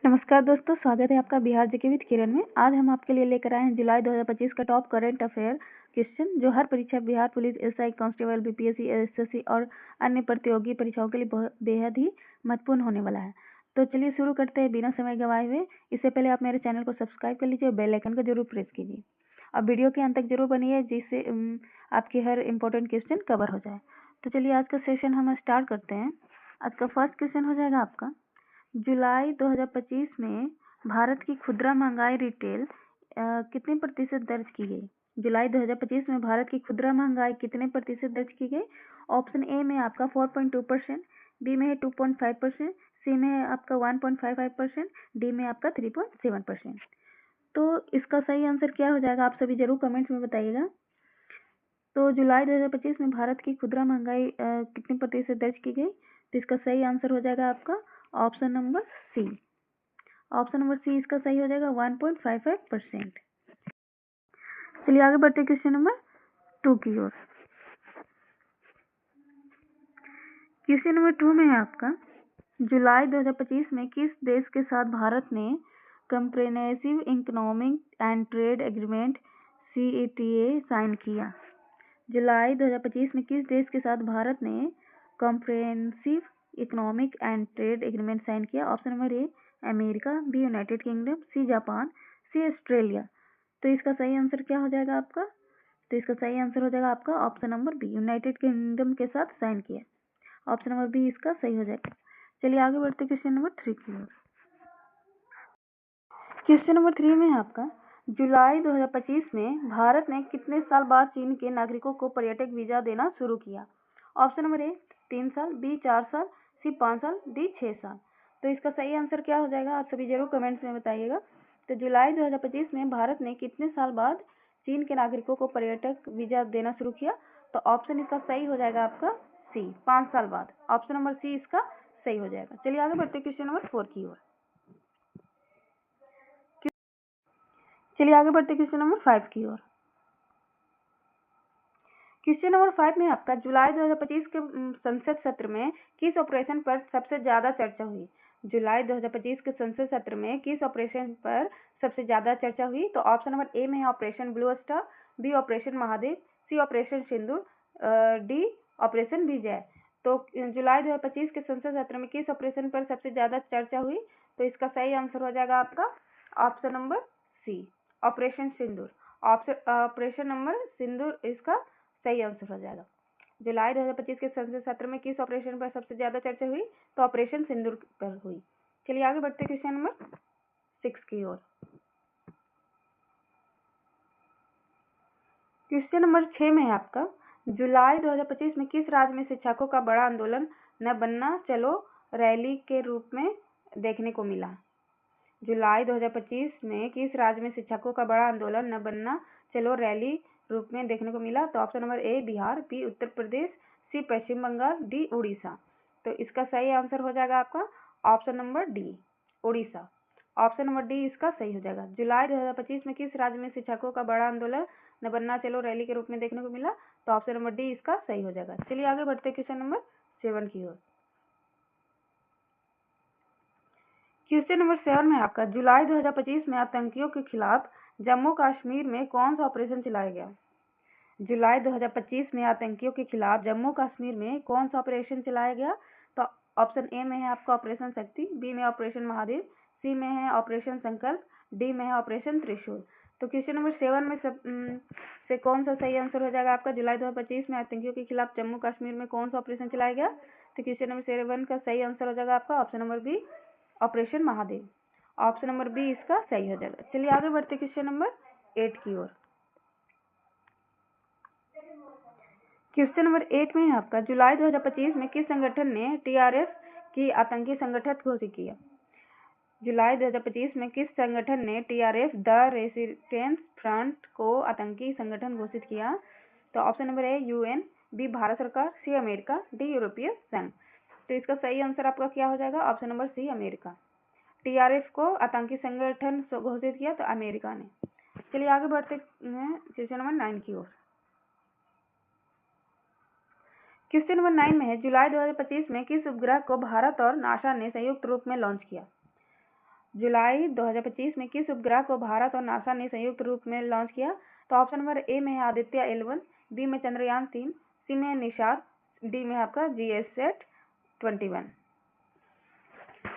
नमस्कार दोस्तों, स्वागत है आपका बिहार जीके विद किरण में। आज हम आपके लिए लेकर आए हैं जुलाई 2025 का टॉप करंट अफेयर क्वेश्चन, जो हर परीक्षा Bihar police, SI, constable, BPSC, SSC और अन्य प्रतियोगी परीक्षाओं के लिए बेहद ही महत्वपूर्ण होने वाला है। तो चलिए शुरू करते हैं बिना समय गंवाए हुए। इससे पहले आप मेरे चैनल को सब्सक्राइब कर लीजिए और बेल आइकन को जरूर प्रेस कीजिए और वीडियो के अंत तक जरूर बनिए, जिससे आपकी हर इंपॉर्टेंट क्वेश्चन कवर हो जाए। तो चलिए आज का सेशन हम स्टार्ट करते हैं। आज का फर्स्ट क्वेश्चन हो जाएगा आपका, जुलाई 2025 में भारत की खुदरा महंगाई रिटेल कितने प्रतिशत दर्ज की गई? जुलाई 2025 में भारत की खुदरा महंगाई कितने प्रतिशत दर्ज की गई? ऑप्शन ए में आपका 4.2%, बी में है 2.5%, सी में है आपका 1.55%, डी में आपका 3.7%। तो इसका सही आंसर क्या हो जाएगा, आप सभी जरूर कमेंट्स में बताइएगा। तो जुलाई 2025 में भारत की खुदरा महंगाई कितने प्रतिशत दर्ज की गई? तो इसका सही आंसर हो जाएगा आपका option number C. Option number C इसका सही हो जाएगा 1.55%। चलिए आगे बढ़ते क्वेश्चन नंबर 2 की ओर। क्वेश्चन नंबर 2 में है आपका, जुलाई 2025 में किस देश के साथ भारत ने comprehensive economic and trade agreement CETA sign किया? जुलाई 2025 में किस देश के साथ भारत ने comprehensive economic and trade agreement sign किया? Option number A America, B United Kingdom, C Japan, C Australia. तो इसका सही आंसर क्या हो जाएगा आपका? तो इसका सही आंसर हो जाएगा आपका option number B, United Kingdom के साथ साइन किया। ऑप्शन नंबर बी इसका सही हो जाएगा। चलिए आगे बढ़ते क्वेश्चन नंबर 3 की ओर। क्वेश्चन नंबर 3 में है आपका, जुलाई 2025 में भारत ने कितने साल बाद चीन के नागरिकों को पर्यटक वीजा देना शुरू किया? ऑप्शन नंबर ए 3 साल, बी 4 साल, सी 5 साल, डी 6 साल। तो इसका सही आंसर क्या हो जाएगा, आप सभी जरूर कमेंट्स में बताइएगा। तो जुलाई 2025 में भारत ने कितने साल बाद चीन के नागरिकों को पर्यटक वीजा देना शुरू किया? तो ऑप्शन इसका सही हो जाएगा आपका सी, 5 साल बाद। ऑप्शन नंबर सी इसका सही हो जाएगा। चलिए आगे बढ़ते क्वेश्चन नंबर 4 की ओर। चलिए आगे बढ़ते क्वेश्चन नंबर 5 की ओर। क्वेश्चन नंबर 5 में आपका, जुलाई 2025 के संसद सत्र में किस ऑपरेशन पर सबसे ज्यादा चर्चा हुई? जुलाई 2025 के संसद सत्र में किस ऑपरेशन पर सबसे ज्यादा चर्चा हुई? तो ऑप्शन नंबर ए में है operation blue star, B operation Mahadev, C operation Sindoor, D operation Vijay. तो जुलाई 2025 के संसद सत्र में किस ऑपरेशन पर सबसे ज्यादा चर्चा हुई? तो इसका सही आंसर हो जाएगा आपका ऑप्शन नंबर सी, ऑपरेशन सिंदूर। ऑपरेशन नंबर सिंदूर इसका सही आंसर हो जाएगा। जुलाई 2025 के संसद सत्र में किस ऑपरेशन पर सबसे ज्यादा चर्चा हुई? तो ऑपरेशन सिंदूर पर हुई। चलिए आगे बढ़ते क्वेश्चन नंबर 6 की ओर। क्वेश्चन नंबर 6 में है आपका, जुलाई 2025 में किस राज्य में शिक्षकों का बड़ा आंदोलन न बनना चलो रैली के रूप में देखने को मिला? जुलाई 2025 में किस राज्य में शिक्षकों का बड़ा आंदोलन न बनना चलो रैली रूप में देखने को मिला? तो option number A Bihar, B Uttar Pradesh, C Paschim Bengal, D Orissa. तो इसका सही आंसर हो जाएगा आपका option number D, Orissa. Option number D इसका सही हो जाएगा। जुलाई 2025 में किस राज्य में शिक्षकों का बड़ा आंदोलन न बनना चलो रैली के रूप में देखने को मिला? तो ऑप्शन नंबर डी इसका सही हो जाएगा। चलिए आगे बढ़ते क्वेश्चन नंबर 7 की ओर। क्वेश्चन नंबर 7 में आपका, जुलाई 2025 में आतंकियों के खिलाफ जम्मू कश्मीर में कौन सा ऑपरेशन चलाया गया? जुलाई 2025 में आतंकियों के खिलाफ जम्मू कश्मीर में कौन सा ऑपरेशन चलाया गया? तो ऑप्शन ए में है आपका ऑपरेशन शक्ति, बी में ऑपरेशन महादेव, सी में है ऑपरेशन संकल्प, डी में है ऑपरेशन त्रिशूल। तो क्वेश्चन नंबर 7 में से कौन सा सही आंसर हो जाएगा आपका? जुलाई 2025 में आतंकियों के खिलाफ जम्मू कश्मीर में कौन सा ऑपरेशन चलाया गया? तो क्वेश्चन नंबर 7 का सही आंसर हो जाएगा आपका option number B, operation Mahadev. Option number B इसका सही हो जाएगा। चलिए आगे बढ़ते क्वेश्चन नंबर 8 की ओर। क्वेश्चन नंबर 8 में है आपका, जुलाई 2025 में किस संगठन ने TRF की आतंकी संगठन घोषित किया? जुलाई 2025 में किस संगठन ने TRF द रेसिस्टेंस फ्रंट को आतंकी संगठन घोषित किया? तो option number A UN, B Bharat सरकार, सी अमेरिका, डी यूरोपीय संघ। तो इसका सही आंसर आपका क्या हो जाएगा? Option number C, America. TRF को आतंकी संगठन घोषित किया तो अमेरिका ने। चलिए आगे बढ़ते हैं क्वेश्चन नंबर 9 की ओर। क्वेश्चन नंबर 9 में है, जुलाई 2025 में किस उपग्रह को भारत और नासा ने संयुक्त रूप में लॉन्च किया? जुलाई 2025 में किस उपग्रह को भारत और नासा ने संयुक्त रूप में लॉन्च किया? तो ऑप्शन नंबर ए में है आदित्य L1, बी में चंद्रयान 3, सी में निशाद, डी में आपका GSAT 21।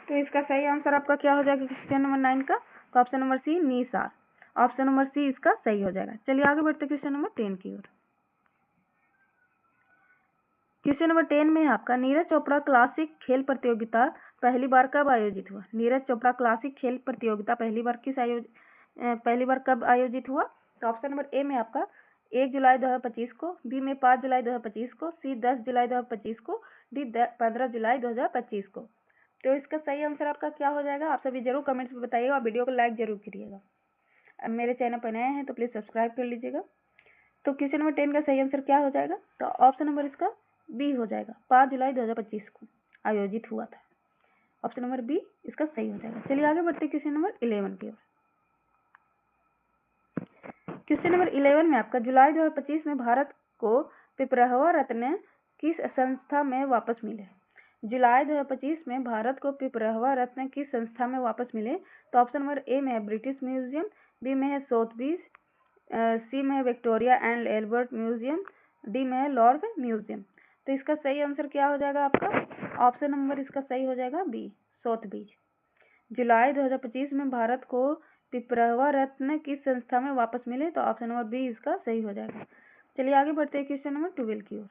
तो इसका सही आंसर आपका क्या हो जाएगा क्वेश्चन नंबर 9 का? तो option number C Nishad, option number C इसका सही हो जाएगा। चलिए आगे बढ़ते क्वेश्चन नंबर 10 की ओर। क्वेश्चन नंबर 10 में आपका नीरज चोपड़ा क्लासिक खेल प्रतियोगिता पहली बार कब आयोजित हुआ? नीरज चोपड़ा क्लासिक खेल प्रतियोगिता पहली बार कब आयोजित हुआ? तो ऑप्शन नंबर ए में आपका 1 जुलाई 2025 को, बी में 5 जुलाई 2025 को, सी 10 जुलाई 2025 को, डी 15 जुलाई 2025 को। तो इसका सही आंसर आपका क्या हो जाएगा? आप सभी जरूर कमेंट्स में बताइएगा और वीडियो को लाइक जरूर करिएगा। अब मेरे चैनल पर नए हैं तो प्लीज सब्सक्राइब कर लीजिएगा। तो क्वेश्चन नंबर 10 का सही आंसर क्या हो जाएगा? तो ऑप्शन नंबर इसका बी हो जाएगा, 5 जुलाई 2025 को आयोजित हुआ था। ऑप्शन नंबर बी इसका सही हो जाएगा। चलिए आगे बढ़ते हैं क्वेश्चन नंबर 11 की ओर। क्वेश्चन नंबर 11 में आपका जुलाई 2025 में भारत को पिपरहवा रत्न किस संस्था में वापस मिले? जुलाई 2025 में भारत को पिपरहवा रत्न किस संस्था में वापस मिले? तो ऑप्शन नंबर ए में है ब्रिटिश म्यूजियम, बी में है सोथबीज, सी में है Victoria and Albert museum, D में है लॉर्ड म्यूजियम। तो इसका सही आंसर क्या हो जाएगा आपका? ऑप्शन नंबर इसका सही हो जाएगा बी, सोथबीज। जुलाई 2025 में भारत को पिपरहवा रत्न किस संस्था में वापस मिले? तो ऑप्शन नंबर बी इसका सही हो जाएगा। चलिए आगे बढ़ते हैं क्वेश्चन नंबर 12 की ओर।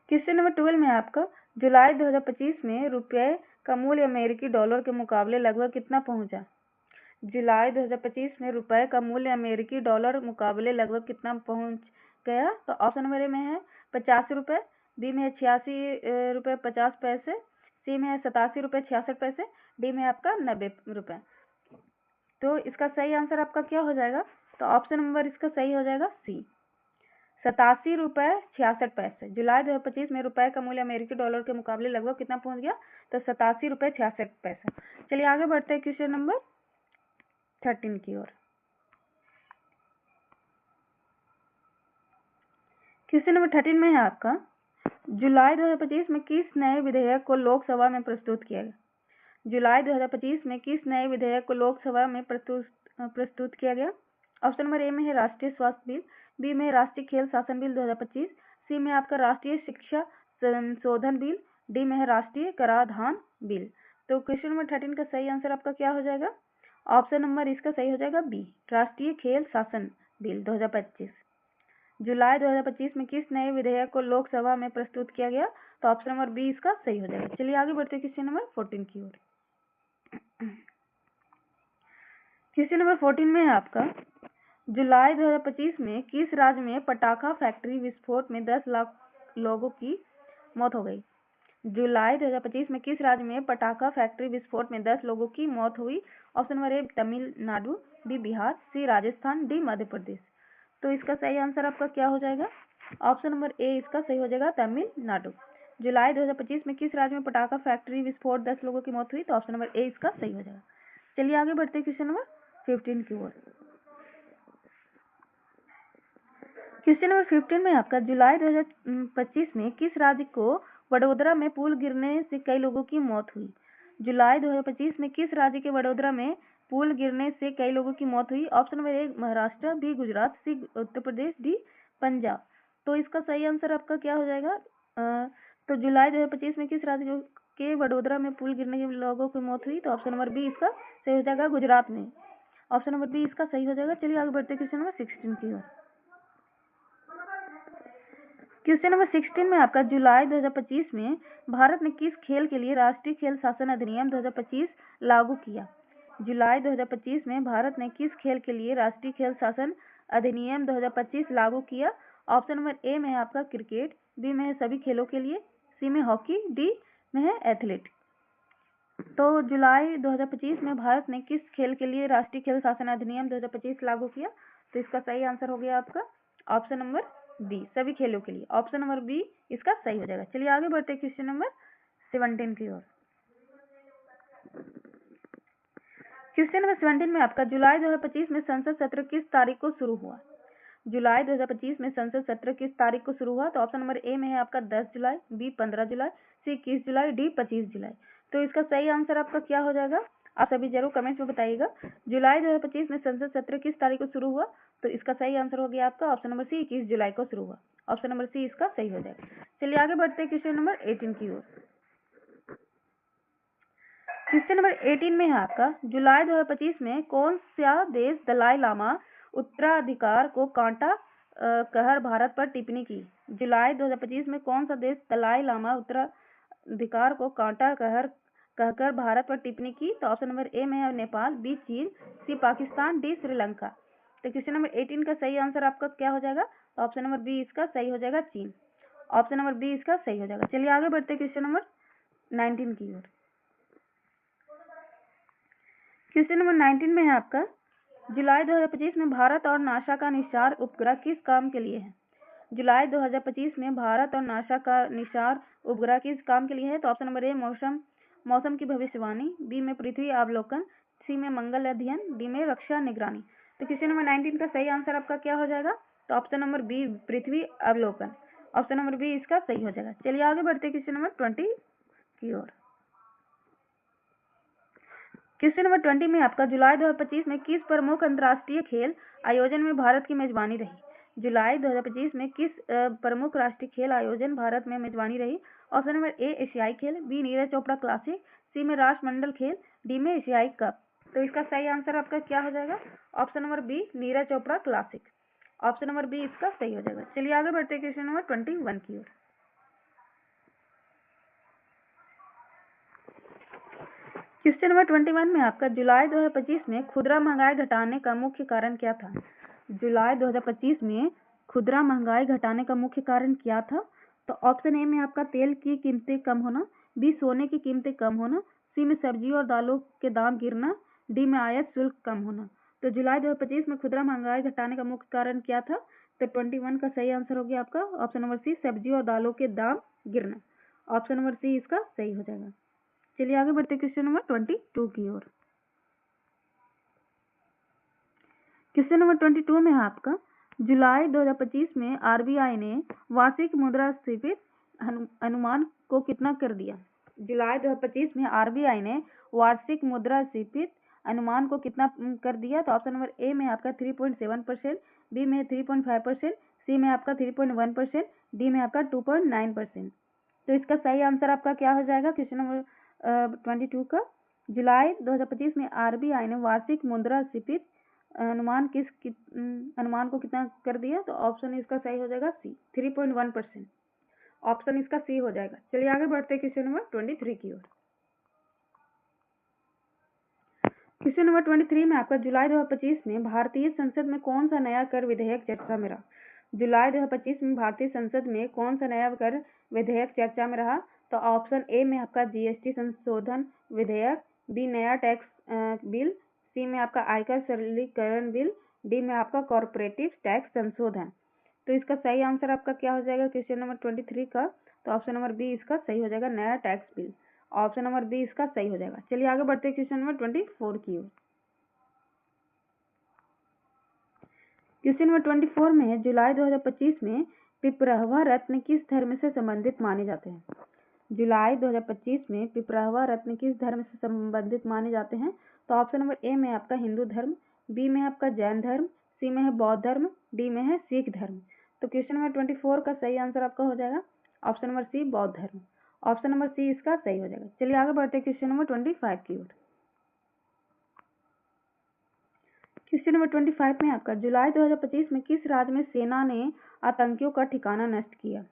क्वेश्चन नंबर 12 में आपका जुलाई 2025 में रुपये का मूल्य अमेरिकी डॉलर के मुकाबले लगभग कितना पहुंचा? जुलाई 2025 में रुपए का मूल्य अमेरिकी डॉलर मुकाबले लगभग कितना पहुंच गया? तो ऑप्शन नंबर ए में है 85 रुपये, बी में है 86 रुपये 50 पैसे, सी में है 87 रुपये 66 पैसे, डी में आपका 90 रुपये। तो इसका सही आंसर आपका क्या हो जाएगा? तो ऑप्शन नंबर इसका सही हो जाएगा सी, 87 रुपये 66 पैसे। जुलाई 2025 में रुपए का मूल्य अमेरिकी डॉलर के मुकाबले लगभग कितना पहुंच गया? तो 87 रुपये 66 पैसे। चलिए आगे बढ़ते हैं क्वेश्चन नंबर 13 की ओर। क्वेश्चन नंबर 13 में है आपका जुलाई 2025 में किस नए विधेयक को लोकसभा में प्रस्तुत किया गया? जुलाई 2025 में किस नए विधेयक को लोकसभा में प्रस्तुत किया गया? ऑप्शन नंबर ए में है राष्ट्रीय स्वास्थ्य बिल, बी में राष्ट्रीय खेल शासन बिल 2025, सी में आपका राष्ट्रीय शिक्षा संशोधन बिल, डी में है राष्ट्रीय कराधान बिल। तो क्वेश्चन नंबर 13 का सही आंसर आपका क्या हो जाएगा? ऑप्शन नंबर इसका सही हो जाएगा बी, राष्ट्रीय खेल शासन बिल 2025। जुलाई 2025 में किस नए विधेयक को लोकसभा में प्रस्तुत किया गया? तो ऑप्शन नंबर बी इसका सही हो जाएगा। चलिए आगे बढ़ते हैं क्वेश्चन नंबर 14 की ओर। क्वेश्चन नंबर 14 में है आपका जुलाई 2025 में किस राज्य में पटाखा फैक्ट्री विस्फोट में 10 लाख लोगों की मौत हो गई? जुलाई 2025 में किस राज्य में पटाखा फैक्ट्री विस्फोट में 10 लोगों की मौत हुई? Option number A Tamil Nadu, B Bihar, C Rajasthan, D Madhya Pradesh. तो इसका सही आंसर आपका क्या हो जाएगा? ऑप्शन नंबर ए इसका सही हो जाएगा तमिलनाडु। जुलाई 2025 में किस राज्य में पटाखा फैक्ट्री विस्फोट 10 लोगों की मौत हुई? तो ऑप्शन नंबर ए इसका सही हो जाएगा। चलिए आगे बढ़ते हैं क्वेश्चन नंबर 15 की ओर। क्वेश्चन नंबर 15 में आपका जुलाई 2025 में किस राज्य को वडोदरा में पुल गिरने से कई लोगों की मौत हुई? जुलाई 2025 में किस राज्य के वडोदरा में पुल गिरने से कई लोगों की मौत हुई? Option number A Maharashtra, B Gujarat, C Uttar Pradesh, D Punjab. तो इसका सही आंसर आपका क्या हो जाएगा? तो जुलाई 2025 में किस राज्य के वडोदरा में पुल गिरने के लोगों की मौत हुई? तो ऑप्शन नंबर बी इसका सही हो जाएगा, गुजरात में। ऑप्शन नंबर बी इसका सही हो जाएगा। चलिए आगे बढ़ते हैं क्वेश्चन नंबर 16 की ओर। क्वेश्चन नंबर 16 में आपका जुलाई 2025 में भारत ने किस खेल के लिए राष्ट्रीय खेल शासन अधिनियम 2025 लागू किया? जुलाई 2025 में भारत ने किस खेल के लिए राष्ट्रीय खेल शासन अधिनियम 2025 लागू किया? ऑप्शन नंबर ए में है आपका क्रिकेट, बी में है सभी खेलों के लिए, सी में हॉकी, डी में है एथलीट। तो जुलाई 2025 में भारत ने किस खेल के लिए राष्ट्रीय खेल शासन अधिनियम 2025 लागू किया? तो इसका सही आंसर हो गया आपका ऑप्शन नंबर बी, सभी खेलों के लिए। ऑप्शन नंबर बी इसका सही हो जाएगा। चलिए आगे बढ़ते हैं क्वेश्चन नंबर 17 की ओर। क्वेश्चन नंबर 17 में आपका जुलाई 2025 में संसद सत्र किस तारीख को शुरू हुआ? जुलाई 2025 में संसद सत्र किस तारीख को शुरू हुआ? तो ऑप्शन नंबर ए में है आपका 10 जुलाई, बी 15 जुलाई, सी 21 जुलाई, डी 25 जुलाई। तो इसका सही आंसर आपका क्या हो जाएगा, आप सभी जरूर कमेंट्स में बताइएगा। जुलाई 2025 में संसद सत्र किस तारीख को शुरू हुआ, तो इसका सही आंसर हो गया आपका ऑप्शन नंबर सी 21 जुलाई को शुरू हुआ। ऑप्शन नंबर सी इसका सही हो जाएगा। चलिए आगे बढ़ते हैं क्वेश्चन नंबर 18 की ओर। क्वेश्चन नंबर 18 में है आपका, जुलाई 2025 में कौन सा देश दलाई लामा उत्तराधिकार को कांटा कहर भारत पर टिप्पणी की। जुलाई 2025 में कौन सा देश दलाई लामा उत्तराधिकार को कांटा कहर कहकर भारत पर टिप्पणी की, तो ऑप्शन नंबर ए में है नेपाल, बी चीन, सी पाकिस्तान, डी श्रीलंका। तो क्वेश्चन नंबर 18 का सही आंसर आपका क्या हो जाएगा, तो ऑप्शन नंबर बी इसका सही हो जाएगा, चीन। ऑप्शन नंबर बी इसका सही हो जाएगा। चलिए आगे बढ़ते हैं क्वेश्चन नंबर 19 की ओर। क्वेश्चन नंबर 19 में है आपका, जुलाई 2025 में भारत और नासा का निसार उपग्रह किस काम के लिए है। जुलाई 2025 में भारत और नासा का निसार उपग्रह किस काम के लिए है, तो ऑप्शन नंबर ए मौसम की भविष्यवाणी, बी में पृथ्वी अवलोकन, सी में मंगल अध्ययन, डी में रक्षा निगरानी। तो क्वेश्चन नंबर 19 का सही आंसर आपका क्या हो जाएगा, तो ऑप्शन नंबर बी पृथ्वी अवलोकन। ऑप्शन नंबर बी इसका सही हो जाएगा। चलिए आगे बढ़ते हैं क्वेश्चन नंबर 20 की ओर। क्वेश्चन नंबर 20 में आपका, जुलाई 2025 में किस प्रमुख अंतर्राष्ट्रीय खेल आयोजन में भारत की मेजबानी रही। जुलाई 2025 में किस प्रमुख राष्ट्रीय खेल आयोजन भारत में मेजबानी रही। ऑप्शन नंबर ए एशियाई खेल, बी नीरज चोपड़ा क्लासिक, सी में राष्ट्रमंडल खेल, डी में एशियाई कप। तो इसका सही आंसर आपका क्या हो जाएगा, option number B Neeraj Chopra classic. Option number B इसका सही हो जाएगा। चलिए आगे बढ़ते हैं क्वेश्चन नंबर 21 की ओर। क्वेश्चन नंबर 21 में आपका, जुलाई 2025 में खुदरा महंगाई घटाने का मुख्य कारण क्या था। जुलाई 2025 में खुदरा महंगाई घटाने का मुख्य कारण क्या था, तो ऑप्शन ए में आपका तेल की कीमतें कम होना, बी सोने की कीमतें कम होना, सी में सब्जी और दालों के दाम गिरना, डी में आयात शुल्क कम होना। तो जुलाई 2025 में खुदरा महंगाई घटाने का मुख्य कारण क्या था, तो 21 का सही आंसर हो गया आपका ऑप्शन नंबर सी सब्जी और दालों के दाम गिरना। ऑप्शन नंबर सी इसका सही हो जाएगा। चलिए आगे बढ़ते क्वेश्चन नंबर 22 की ओर। क्वेश्चन नंबर 22 में है आपका, जुलाई 2025 में आरबीआई ने वार्षिक मुद्रास्फीति अनुमान को कितना कर दिया। जुलाई 2025 में आरबीआई ने वार्षिक मुद्रास्फीति अनुमान को कितना कर दिया, तो ऑप्शन नंबर ए में आपका 3.7%, बी में 3.5%, सी में आपका 3.1%, डी में आपका 2.9%। तो इसका सही आंसर आपका क्या हो जाएगा क्वेश्चन नंबर 22 का, जुलाई 2025 में आरबीआई ने वार्षिक मुद्रास्फीति अनुमान को कितना कर दिया, तो ऑप्शन इसका सही हो जाएगा सी 3.1%। ऑप्शन इसका सी हो जाएगा। चलिए आगे बढ़ते हैं क्वेश्चन नंबर 23 की ओर। क्वेश्चन नंबर 23 में आपका, जुलाई 2025 में भारतीय संसद में कौन सा नया कर विधेयक चर्चा में रहा। जुलाई 2025 में भारतीय संसद में कौन सा नया कर विधेयक चर्चा में रहा, तो ऑप्शन ए में आपका जीएसटी संशोधन विधेयक, बी नया टैक्स बिल, सी में आपका आयकर सरलीकरण बिल, डी में आपका कॉर्पोरेटिव टैक्स संशोधन। तो इसका सही आंसर आपका क्या हो जाएगा क्वेश्चन नंबर 23 का, तो ऑप्शन नंबर बी इसका सही हो जाएगा, नया tax bill. Option number B इसका सही हो जाएगा। चलिए आगे बढ़ते हैं क्वेश्चन नंबर 24 की ओर। क्वेश्चन नंबर 24 में, जुलाई 2025 में पिपरहवा रत्न किस धर्म से संबंधित माने जाते हैं। जुलाई 2025 में पिपरहवा रत्न किस धर्म से संबंधित माने जाते हैं, तो ऑप्शन नंबर ए में आपका हिंदू धर्म, बी में आपका जैन धर्म, सी में है बौद्ध धर्म, डी में है सिख धर्म। तो क्वेश्चन नंबर 24 का सही आंसर आपका हो जाएगा ऑप्शन नंबर सी बौद्ध धर्म। ऑप्शन नंबर सी इसका सही हो जाएगा। चलिए आगे बढ़ते हैं क्वेश्चन नंबर 25 की ओर। क्वेश्चन नंबर 25 में आपका, जुलाई 2025 में किस राज्य में सेना ने आतंकियों का ठिकाना नष्ट किया।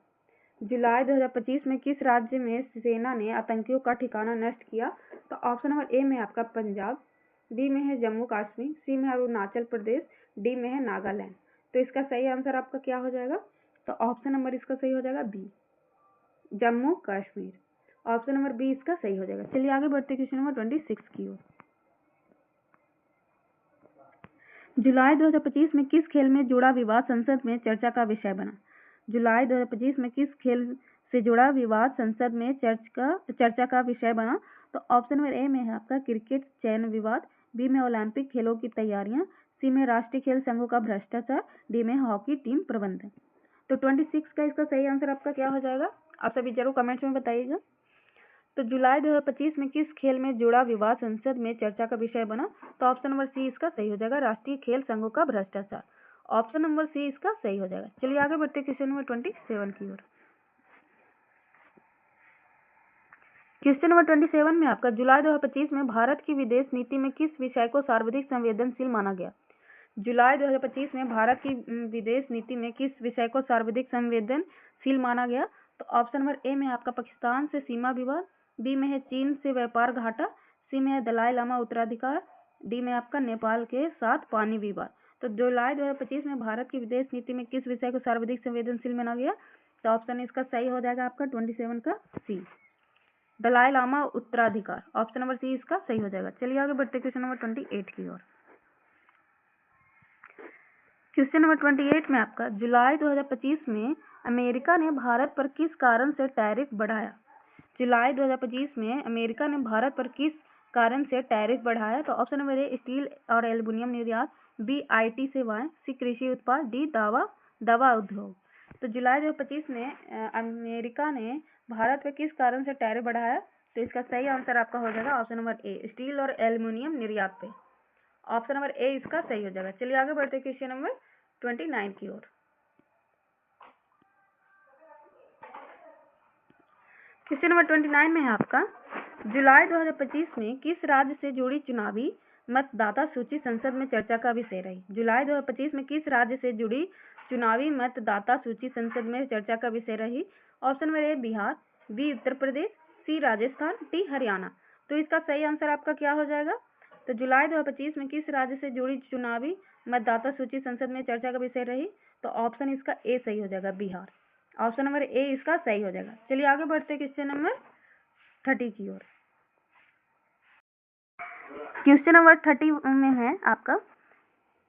जुलाई 2025 में किस राज्य में सेना ने आतंकियों का ठिकाना नष्ट किया, तो ऑप्शन नंबर ए में आपका पंजाब, बी में है जम्मू कश्मीर, सी में है अरुणाचल प्रदेश, डी में है नागालैंड। तो इसका सही आंसर आपका क्या हो जाएगा, तो ऑप्शन नंबर इसका सही हो जाएगा B Jammu Kashmir. Option number B इसका सही हो जाएगा। चलिए आगे बढ़ते क्वेश्चन नंबर 26 की ओर। जुलाई 2025 में किस खेल में जुड़ा विवाद संसद में चर्चा का विषय बना। जुलाई 2025 में किस खेल से जुड़ा विवाद संसद में चर्चा का विषय बना, तो ऑप्शन नंबर ए में है आपका क्रिकेट चयन विवाद, बी में ओलंपिक खेलों की तैयारियां, सी में राष्ट्रीय खेल संघों का भ्रष्टाचार, डी में हॉकी टीम प्रबंधन। तो 26 का इसका सही आंसर आपका क्या हो जाएगा, आप सभी जरूर कमेंट्स में बताइएगा। तो जुलाई 2025 में किस खेल में जुड़ा विवाद संसद में चर्चा का विषय बना? तो ऑप्शन नंबर सी इसका सही हो जाएगा, राष्ट्रीय खेल संघों का भ्रष्टाचार। ऑप्शन नंबर सी इसका सही हो जाएगा। चलिए आगे बढ़ते क्वेश्चन नंबर 27 की ओर। क्वेश्चन नंबर 27 में आपका जुलाई 2025 में भारत की विदेश नीति में किस विषय को सर्वाधिक संवेदनशील माना गया? जुलाई 2025 में भारत की विदेश नीति में किस विषय को सर्वाधिक संवेदनशील माना गया? तो ऑप्शन नंबर ए में आपका पाकिस्तान से सीमा विवाद, बी में है चीन से व्यापार घाटा, सी में है दलाई लामा उत्तराधिकार, डी में आपका नेपाल के साथ पानी विवाद। तो जुलाई 2025 में भारत की विदेश नीति में किस विषय को सर्वाधिक संवेदनशील माना गया? तो ऑप्शन इसका सही हो जाएगा आपका 27 का सी, दलाई लामा उत्तराधिकार। ऑप्शन नंबर सी इसका सही हो जाएगा। चलिए आगे बढ़ते क्वेश्चन नंबर 28 की ओर। क्वेश्चन नंबर 28 में आपका जुलाई 2025 में अमेरिका ने भारत पर किस कारण से टैरिफ बढ़ाया? जुलाई 2025 में अमेरिका ने भारत पर किस कारण से टैरिफ बढ़ाया? तो ऑप्शन नंबर ए स्टील और एल्युमिनियम निर्यात, बी IT सेवाएं, सी कृषि उत्पाद, डी दवा उद्योग। तो जुलाई 2025 में अमेरिका ने भारत पर किस कारण से टैरिफ बढ़ाया? तो इसका सही आंसर आपका हो जाएगा ऑप्शन नंबर ए स्टील और एल्युमिनियम निर्यात पे। ऑप्शन नंबर ए इसका सही हो जाएगा। चलिए आगे बढ़ते क्वेश्चन नंबर 29 की ओर। क्वेश्चन नंबर 29 में है आपका जुलाई 2025 में किस राज्य से जुड़ी चुनावी मतदाता सूची संसद में चर्चा का विषय रही? जुलाई 2025 में किस राज्य से जुड़ी चुनावी मतदाता सूची संसद में चर्चा का विषय रही? Option number A Bihar, B Uttar Pradesh, C Rajasthan, D Haryana. तो इसका सही आंसर आपका क्या हो जाएगा? तो जुलाई 2025 में किस राज्य से जुड़ी चुनावी मतदाता सूची संसद में चर्चा का विषय रही? तो ऑप्शन इसका ए सही हो जाएगा, बिहार। ऑप्शन नंबर ए इसका सही हो जाएगा। चलिए आगे बढ़ते क्वेश्चन नंबर 30 की ओर। क्वेश्चन नंबर 30 में है आपका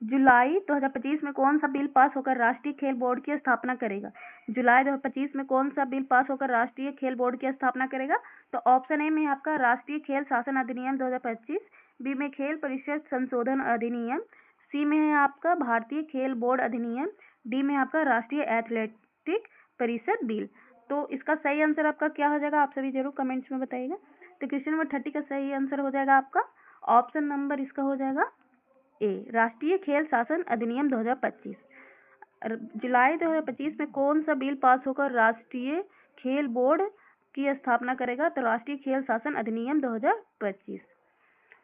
जुलाई 2025 में कौन सा बिल पास होकर राष्ट्रीय खेल बोर्ड की स्थापना करेगा? जुलाई 2025 में कौन सा बिल पास होकर राष्ट्रीय खेल बोर्ड की स्थापना करेगा? तो ऑप्शन ए में आपका राष्ट्रीय खेल शासन अधिनियम 2025, बी में खेल परिषद संशोधन अधिनियम, सी में है आपका भारतीय खेल बोर्ड अधिनियम, डी में आपका राष्ट्रीय एथलेटिक परिषद बिल। तो इसका सही आंसर आपका क्या हो जाएगा? आप सभी जरूर कमेंट्स में बताइएगा। तो क्वेश्चन नंबर 30 का सही आंसर हो जाएगा आपका ऑप्शन नंबर इसका हो जाएगा ए राष्ट्रीय खेल शासन अधिनियम 2025। जुलाई 2025 में कौन सा बिल पास होकर राष्ट्रीय खेल बोर्ड की स्थापना करेगा? तो राष्ट्रीय खेल शासन अधिनियम 2025।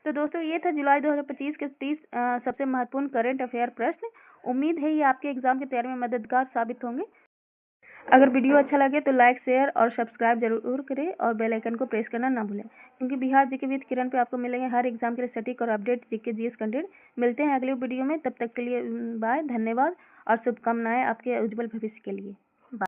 तो दोस्तों ये था जुलाई 2025 के 30 सबसे महत्वपूर्ण करंट अफेयर प्रश्न। उम्मीद है ये आपके एग्जाम की तैयारी में मददगार साबित होंगे। अगर वीडियो अच्छा लगे तो लाइक, शेयर और सब्सक्राइब जरूर करें और बेल आइकन को प्रेस करना ना भूलें, क्योंकि बिहार जीके विद किरण पे आपको मिलेंगे हर एग्जाम के लिए सटीक और अपडेट जीके जीएस कंटेंट। मिलते हैं अगले वीडियो में, तब तक के लिए बाय, धन्यवाद और शुभकामनाएं आपके उज्जवल भविष्य के लिए। बाय।